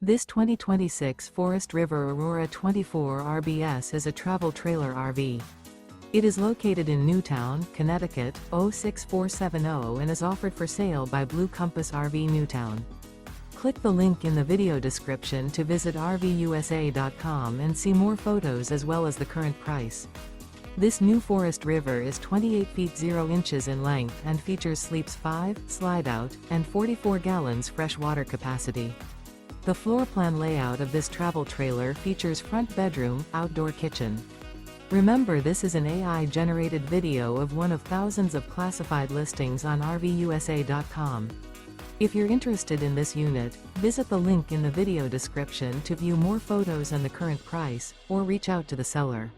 This 2026 Forest River Aurora 24 RBS is a travel trailer RV. It is located in Newtown, Connecticut, 06470 and is offered for sale by Blue Compass RV Newtown. Click the link in the video description to visit RVUSA.com and see more photos as well as the current price. This new Forest River is 28 feet 0 inches in length and features sleeps 5, slide-out, and 44 gallons fresh water capacity. The floor plan layout of this travel trailer features front bedroom, outdoor kitchen. Remember, this is an AI-generated video of one of thousands of classified listings on RVUSA.com. If you're interested in this unit, visit the link in the video description to view more photos and the current price, or reach out to the seller.